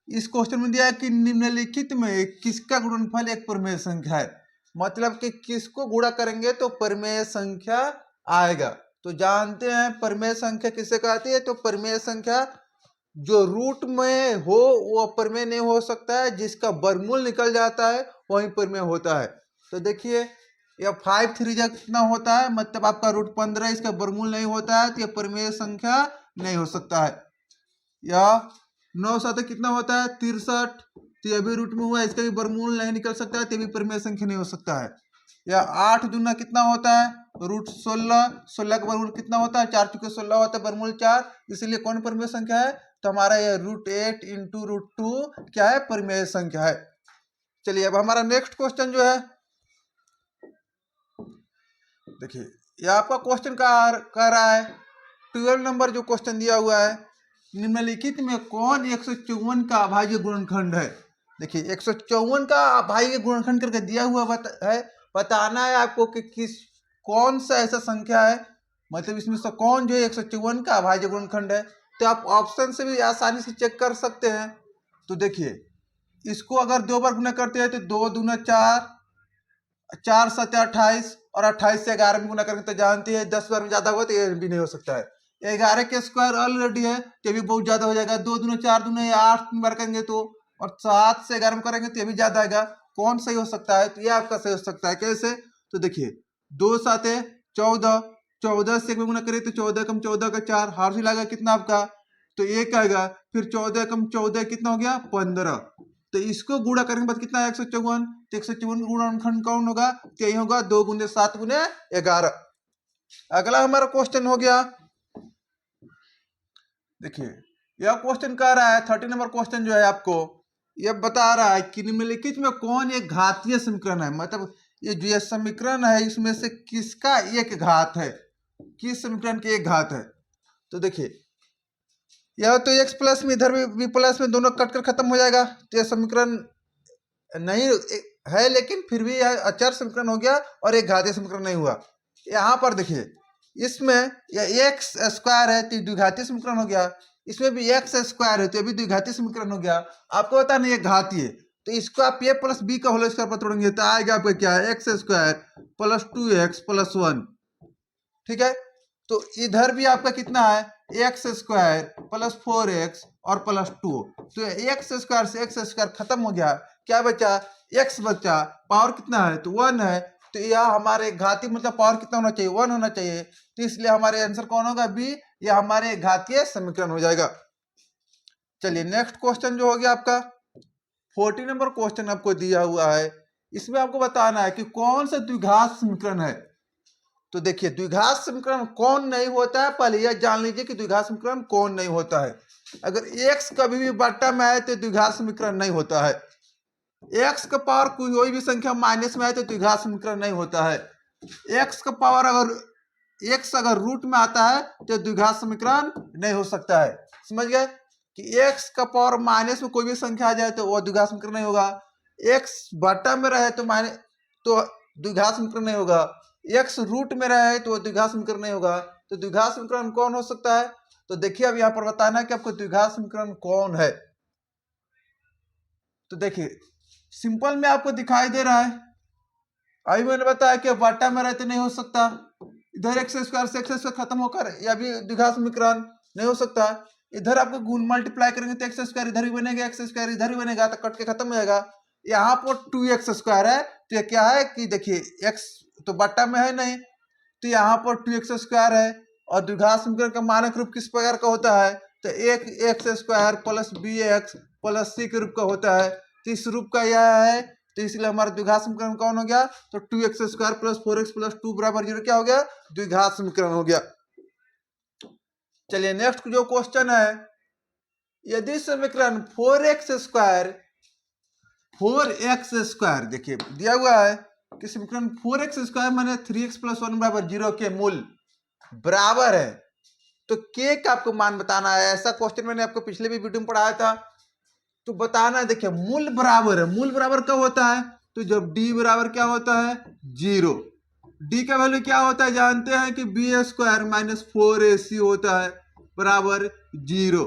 इस क्वेश्चन में दिया है कि निम्नलिखित में किसका गुणनफल एक परिमेय संख्या है, मतलब कि किसको गुणा करेंगे तो परिमेय संख्या आएगा। तो जानते हैं परिमेय संख्या किसे कहती है, तो परिमेय संख्या जो रूट में हो वो परिमेय नहीं हो सकता है, जिसका वर्गमूल निकल जाता है वही परिमेय होता है। तो देखिए यह 5 3 कितना होता है, मतलब आपका रूट 15, इसका वर्गमूल नहीं होता है तो यह परिमेय संख्या नहीं हो सकता है। या 9 7 कितना होता है 63, तो यह भी रूट में हुआ, इसका भी वर्गमूल नहीं निकल सकता है, तो भी परिमेय संख्या नहीं हो सकता है। या 8 दूना कितना होता है रूट 16, 16 का वर्गमूल कितना होता है 4 चुके 16 होता है, वर्गमूल 4, इसलिए कौन परिमेय संख्या है, तो हमारा यह रूट 8 इंटू रूट 2 क्या है, परिमेय संख्या है। चलिए अब हमारा नेक्स्ट क्वेश्चन जो है, देखिए यह आपका क्वेश्चन कह रहा है 12 नंबर जो क्वेश्चन दिया हुआ है, निम्नलिखित में कौन 154 का अभाज्य गुणनखंड है। देखिए 154 का अभाज्य गुणनखंड करके दिया हुआ है, बताना है आपको कि कौन सा ऐसा संख्या है, मतलब इसमें से कौन जो है 154 का अभाज्य गुणनखंड है। तो आप ऑप्शन से भी आसानी से चेक कर सकते हैं। तो देखिए इसको अगर 2 बार गुना करते हैं तो 2 दूना 4, 4 7 28, और 28 से 11 में गुना करेंगे तो जानती है 10 बार में ज्यादा हुआ तो ये भी नहीं हो सकता है। 11 के स्क्वायर ऑलरेडी है तो भी बहुत ज्यादा हो जाएगा, 2 दूना 4 दूना 8 बार करेंगे तो, और 7 से 11 में करेंगे तो ये भी ज्यादा आएगा। कौन सही हो सकता है, तो ये आपका सही हो सकता है। कैसे, तो देखिए 2 7 14, 14 से गुना करें तो 14 कम 14 का 4, हार लगेगा कितना आपका, तो 1 आएगा, फिर 14 कम 14 कितना हो गया 15, तो इसको गुणा करने के बाद कितना है 154, तो 154 का गुणनखंड कौन होगा, तो यही होगा 2 गुने 7 गुने 11। अगला हमारा क्वेश्चन हो गया, देखिए यह क्वेश्चन कह रहा है 30 नंबर क्वेश्चन जो है आपको यह बता रहा है कि निम्नलिखित में कौन एक घातीय समीकरण है, मतलब ये जो ये समीकरण है इसमें से किसका एक घात है, किस समीकरण की एक घात है। तो देखिए यह तो x प्लस में इधर भी प्लस में दोनों कट कर खत्म हो जाएगा, तो यह समीकरण नहीं है, लेकिन फिर भी यह अचर समीकरण हो गया और एक घातीय समीकरण नहीं हुआ। यहाँ पर देखिए इसमें यह एक्स स्क्वायर है तो द्विघातीय समीकरण हो गया, इसमें भी एक्स स्क्वायर है तो भी द्विघातीय समीकरण हो गया। आपको पता नहीं ये घातीय, तो इसको आप ए प्लस बी का होल स्क्वायर पर तोड़ेंगे तो आएगा आपका क्या है x square plus 2x plus 1, ठीक है। तो इधर भी आपका कितना है एक्स स्क्वायर प्लस 4x और प्लस 2, तो एक्स स्क्वायर से एक्स स्क्वायर खत्म हो गया, क्या बचा x बचा, पावर कितना है तो 1 है, तो यह हमारे घातीय मतलब पावर कितना होना चाहिए 1 होना चाहिए, तो इसलिए हमारे आंसर कौन होगा बी, यह हमारे घातीय समीकरण हो जाएगा। चलिए नेक्स्ट क्वेश्चन जो हो गया आपका 40 नंबर क्वेश्चन आपको दिया हुआ है, इसमें आपको बताना है कि कौन सा द्विघात समीकरण है। तो देखिए द्विघात समीकरण कौन नहीं होता है, पहले यह जान लीजिए कि द्विघात समीकरण कौन नहीं होता है। अगर x कभी भी बट्टा में आए तो द्विघात समीकरण नहीं होता है, x का पावर कोई भी संख्या माइनस में आए तो द्विघात समीकरण नहीं होता है, x का पावर अगर x अगर रूट में आता है तो द्विघात समीकरण नहीं हो सकता है। समझ गए कि x का पावर माइनस में कोई भी संख्या आ जाए तो वह द्विघात समीकरण नहीं होगा, x बट्टा में रहे तो माइनस तो द्विघात समीकरण नहीं होगा, x रूट में रहे तो द्विघात समीकरण नहीं होगा। तो द्विघात समीकरण कौन हो सकता है, तो देखिए अब यहाँ पर बताना है कि आपको द्विघात समीकरण कौन है। तो देखिए सिंपल में आपको दिखाई दे रहा है, अभी मैंने बताया कि बट्टा में रहते नहीं हो सकता, इधर एक्स स्क्वायर से एक्स स्क्वायर खत्म होकर यह भी द्विघात समीकरण नहीं हो सकता, इधर आपको गुण मल्टीप्लाई करेंगे तो एक्स स्क्वायर इधर ही बनेगा, एक्स स्क्वायर इधर ही बनेगा तो कट के खत्म हो जाएगा। यहाँ पर 2x स्क्वायर है तो ये क्या है कि देखिए x तो बट्टा में है नहीं, तो यहाँ पर 2x स्क्वायर है, और द्विघात समीकरण का मानक रूप किस प्रकार का होता है, तो एक X square plus B X plus C के रूप का होता है, तो इस रूप का यह है, तो इसलिए हमारा द्विघात समीकरण कौन हो गया, तो 2x square plus 4x plus 2 बराबर 0 क्या हो गया, द्विघात समीकरण हो गया। चलिए नेक्स्ट जो क्वेश्चन है, यदि समीकरण 4x स्क्वायर देखिए दिया हुआ है कि समीकरण 4x स्क्वायर माने 3x प्लस 1 बराबर 0 के मूल बराबर है, तो k का आपको मान बताना है। ऐसा क्वेश्चन मैंने आपको पिछले भी वीडियो में पढ़ाया था, तो बताना है। देखिए मूल बराबर है, मूल बराबर कब होता है, तो जब d बराबर क्या होता है 0, d का वैल्यू क्या होता है जानते हैं कि बी स्क्वायर माइनस 4ac होता है बराबर 0,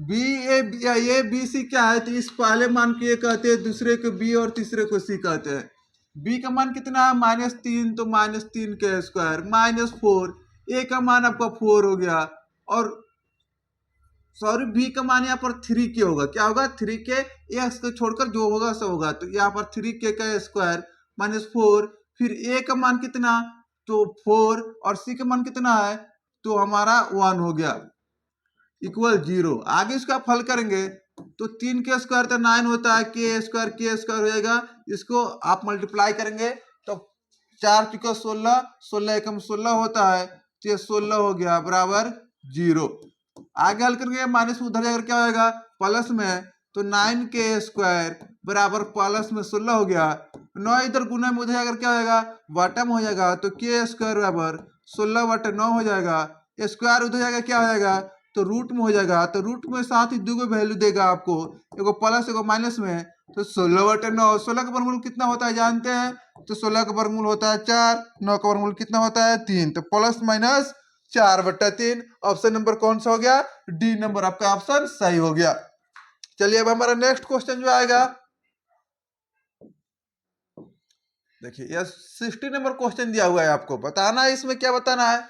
बी ए बी सी क्या है, तो इस पहले मान को ए कहते हैं, दूसरे को बी और तीसरे को सी कहते हैं। बी का मान कितना है -3, तो -3 के स्क्वायर -4, ए का मान आपका 4 हो गया, और सॉरी बी का मान यहाँ पर 3 के होगा, क्या होगा 3 के, एक्स को छोड़कर जो होगा सब होगा, तो यहाँ पर 3 के का स्क्वायर -4, फिर ए का मान कितना, तो 4, और सी का मान कितना है, तो हमारा 1 हो गया, इक्वल 0। आगे इसका आप हल करेंगे तो 3 के स्क्वायर तो 9 होता है, के स्क्वायर हो जाएगा, इसको आप मल्टीप्लाई करेंगे तो 4 तिका 16, 16 एकम 16 होता है, तो ये 16 हो गया बराबर 0। आगे हल करेंगे, माइनस उधर जाकर क्या होगा प्लस में, तो 9 के स्क्वायर बराबर प्लस में 16 हो गया, 9 इधर गुना में उधर जाकर क्या होगा बटा में हो जाएगा, तो के स्क्वायर बराबर 16/9 हो जाएगा, स्क्वायर उधर जाएगा क्या हो जाएगा, तो रूट में हो जाएगा, तो रूट में साथ ही दो वैल्यू देगा आपको, एगो प्लस एगो माइनस में, तो 16/9, 16 का वर्गमूल कितना होता है जानते हैं, तो 16 का वर्गमूल होता है 4, 9 का वर्गमूल कितना होता है 3, तो +/4/3, ऑप्शन नंबर कौन सा हो गया, डी नंबर आपका ऑप्शन सही हो गया। चलिए अब हमारा नेक्स्ट क्वेश्चन जो आएगा, देखिए यह 60 नंबर क्वेश्चन दिया हुआ है, आपको बताना है, इसमें क्या बताना है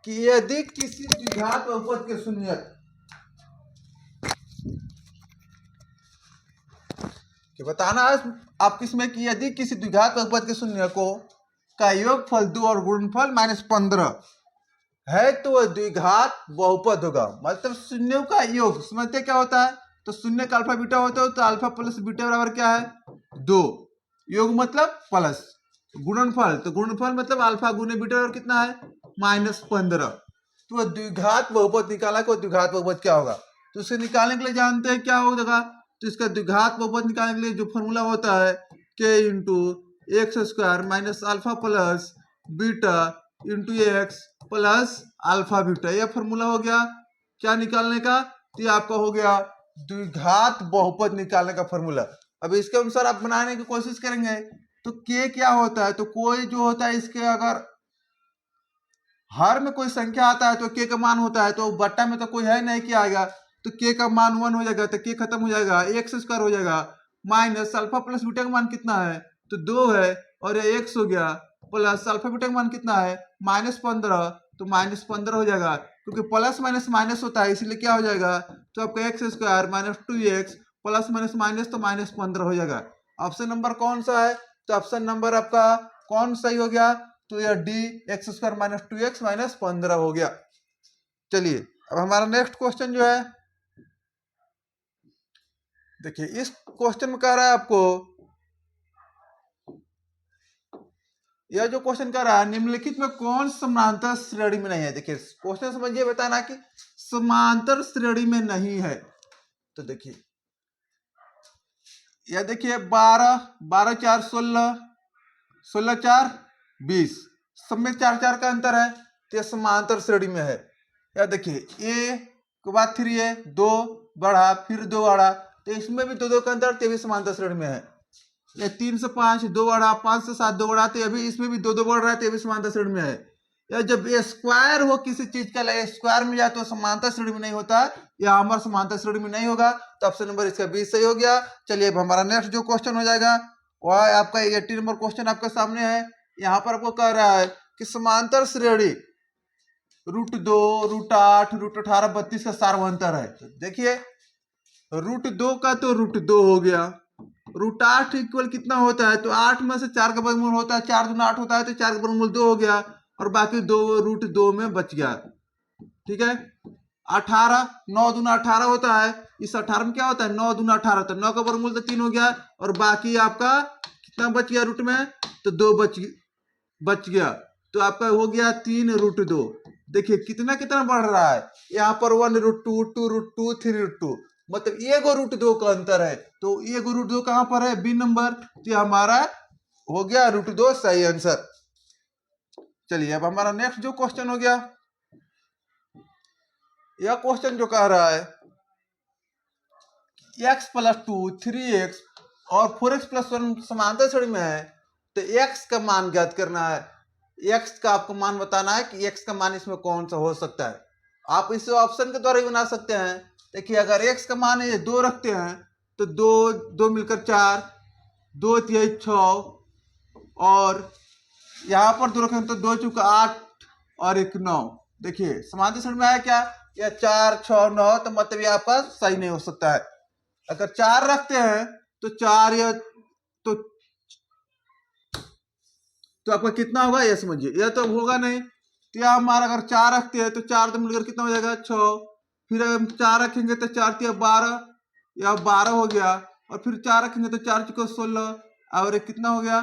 कि यदि किसी द्विघात बहुपद के शून्यक बताना है आप किसमें कि यदि किसी द्विघात बहुपद के शून्यकों का योगफल 2 और गुणनफल -15 है तो वह द्विघात बहुपद होगा, मतलब शून्यों का योग समझते क्या होता है, तो शून्य का अल्फा बीटा होता है, तो अल्फा प्लस बीटा बराबर क्या है 2, योग मतलब प्लस, गुणनफल तो गुणनफल मतलब अल्फा गुने बीटा बराबर कितना है -15, तो वह द्विघात बहुपद निकाला को द्विघात बहुपद क्या होगा, तो उसे निकालने के लिए जानते हैं क्या होगा, तो इसका द्विघात बहुपद निकालने के लिए जो फॉर्मूला होता है k × x² - alpha plus beta × x plus alpha beta, यह फॉर्मूला हो गया क्या निकालने का, तो ये आपका हो गया द्विघात बहुपद निकालने का फॉर्मूला। अब इसके अनुसार आप बनाने की कोशिश करेंगे तो k क्या होता है, तो कोई जो होता है इसके अगर हर में कोई संख्या आता है तो k का मान होता है, तो बट्टा में तो कोई है नहीं क्या आएगा, तो k का मान 1 हो जाएगा, तो k खत्म हो जाएगा, x² हो जाएगा, माइनस अल्फा प्लस बीटा का मान कितना है, तो 2 है, और ये x हो गया, प्लस अल्फा बीटा का मान कितना है -15, तो -15 हो जाएगा, क्योंकि प्लस माइनस माइनस होता है इसलिए क्या हो जाएगा, तो आपका x² - 2x plus minus minus तो -15 हो जाएगा। ऑप्शन नंबर कौन सा है, तो ऑप्शन नंबर आपका कौन सही हो गया, तो यह डी x² - 2x - 15 हो गया। चलिए अब हमारा नेक्स्ट क्वेश्चन जो है, देखिए इस क्वेश्चन में कह रहा है आपको, यह जो क्वेश्चन कह रहा है निम्नलिखित में कौन समांतर श्रेणी में नहीं है, देखिए क्वेश्चन समझिए, बताना कि समांतर श्रेणी में नहीं है, तो देखिए यह देखिए 12, 12 4 16, 16 4 20, सब में 4 4 का अंतर है, तो यह समांतर श्रेणी में है। या देखिए ए के बाद फिर ये 2 बढ़ा फिर 2 बढ़ा, तो इसमें भी 2 2 का अंतर, तो भी समांतर श्रेणी में है। ये 3 से 5 2 बढ़ा, 5 से 7 2 बढ़ा, तो अभी इसमें भी 2 2 बढ़ रहा है, तो भी समांतर श्रेणी में है। या जब ये स्क्वायर हो किसी चीज का स्क्वायर में जाए तो समांतर श्रेणी में नहीं होता, या हमारा समांतर श्रेणी में नहीं होगा, तो ऑप्शन नंबर इसका 20 सही हो गया। चलिए अब हमारा नेक्स्ट जो क्वेश्चन हो जाएगा वह आपका 80 नंबर क्वेश्चन आपके सामने है। यहाँ पर आपको कह रहा है कि समांतर श्रेणी √2, √8, √18, 32 का सार्वंतर है। तो देखिए √2 का तो √2 हो गया, √8 इक्वल कितना होता है, तो 8 में से 4 का वर्गमूल होता है, 4 दूना 8 होता है, तो 4 का वर्गमूल 2 हो गया, और बाकी 2 √2 में बच गया। ठीक है, 18 9 दूना 18 होता है, इस 18 में क्या होता है 9 दूना 18 होता है, 9 का वर्गमूल तो 3 हो गया, और बाकी आपका कितना बच गया रूट में, तो 2 बच गया, तो आपका हो गया 3√2। देखिए कितना कितना बढ़ रहा है, यहाँ पर 1√2, 2√2, 3√2, मतलब एगो √2 का अंतर है, तो एगो √2 कहां पर है बी नंबर, तो हमारा हो गया √2 सही आंसर। चलिए अब हमारा नेक्स्ट जो क्वेश्चन हो गया, यह क्वेश्चन जो कह रहा है x + 2 3x और 4x + 1 समांतर श्रेणी में है, तो x का मान ज्ञात करना है, x का आपको मान बताना है कि x का मान इसमें कौन सा हो सकता है। आप इसे ऑप्शन के द्वारा ही बना सकते हैं, देखिए अगर x का मान है 2 रखते हैं तो 2 2 मिलकर 4, 2 तिहाई 6 और यहाँ पर 2 रखेंगे तो 2 चौका 8 और 1 9। देखिए समांतर श्रेणी में आया क्या, या 4 6 9, तो मतलब यहाँ पर सही नहीं हो सकता है। अगर 4 रखते हैं तो 4 या तो आपका कितना होगा ये समझिए, यह तो होगा नहीं। तो यहाँ हमारा अगर 4 रखते हैं तो 4 तो मिलकर कितना हो जाएगा 6, फिर अगर हम 4 रखेंगे तो 4 तिया 12, या 12 हो गया, और फिर 4 रखेंगे तो 4 चौका 16 और एक कितना हो गया,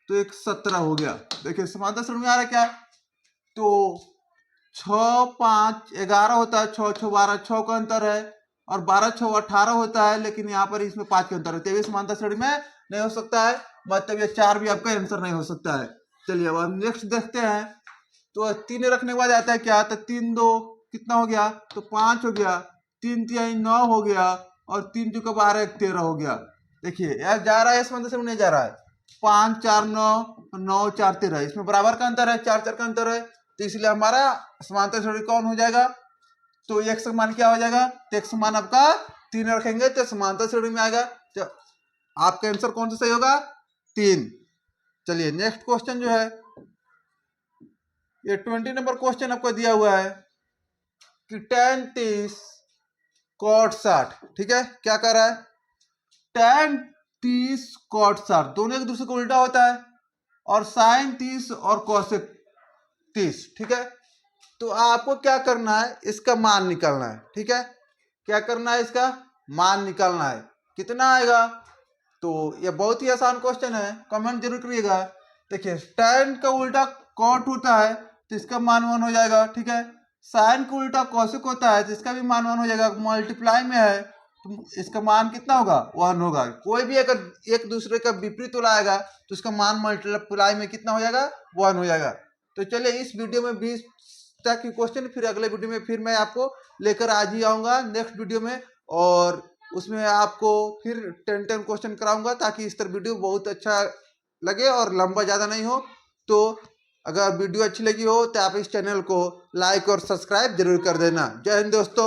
तो एक 17 हो गया। देखिए समांतर श्रेणी में आ रहा है क्या, तो 6 5 11 होता है, 6 6 12, 6 का अंतर है, और 12 6 18 होता है, लेकिन यहाँ पर इसमें 5 का अंतर है, तो समांतर श्रेणी में नहीं हो सकता है, मतलब ये 4 भी आपका आंसर नहीं हो सकता है। चलिए अब नेक्स्ट देखते हैं। तो 3 रखने के बाद आता है क्या, तो 3 2 कितना हो गया, तो 5 हो गया, 3 तिहाई 9 हो गया, और 3 चौका 12 1 13 हो गया। देखिए यार जा रहा है समांतर श्रेणी में नहीं जा रहा है, 5 4 9 9 4 13, इसमें बराबर का अंतर है, 4 4 का अंतर है, तो इसलिए हमारा समांतर श्रेणी कौन हो जाएगा, तो x का मान क्या हो जाएगा, तो x का मान आपका 3 रखेंगे तो समांतर श्रेणी में आएगा, तो आपका आंसर कौन सा सही होगा, 3। चलिए नेक्स्ट क्वेश्चन जो है, ये 20 नंबर क्वेश्चन आपको दिया हुआ है कि tan 30 cot 60, ठीक है, क्या कर रहा है, tan 30 cot 60 दोनों एक दूसरे को उल्टा होता है, और sin 30 और cosec 30, ठीक है। तो आपको क्या करना है, इसका मान निकालना है, ठीक है, क्या करना है, इसका मान निकालना है, कितना आएगा। तो ये बहुत ही आसान क्वेश्चन है, कमेंट जरूर करिएगा। देखिए tan का उल्टा cot होता है तो इसका मान 1 हो जाएगा, ठीक है। sin का उल्टा cosec होता है तो इसका भी मान 1 हो जाएगा, मल्टीप्लाई में है तो इसका मान कितना होगा, 1 होगा। कोई भी अगर एक दूसरे का विपरीत लाएगा तो इसका मान मल्टीप्लाई में कितना हो जाएगा, 1 हो जाएगा। तो चलिए इस वीडियो में 20 तक की क्वेश्चन, फिर अगले वीडियो में फिर मैं आपको लेकर आज ही आऊँगा नेक्स्ट वीडियो में, और उसमें आपको फिर 10 क्वेश्चन कराऊंगा, ताकि इस तरह वीडियो बहुत अच्छा लगे और लंबा ज़्यादा नहीं हो। तो अगर वीडियो अच्छी लगी हो तो आप इस चैनल को लाइक और सब्सक्राइब जरूर कर देना। जय हिंद दोस्तों।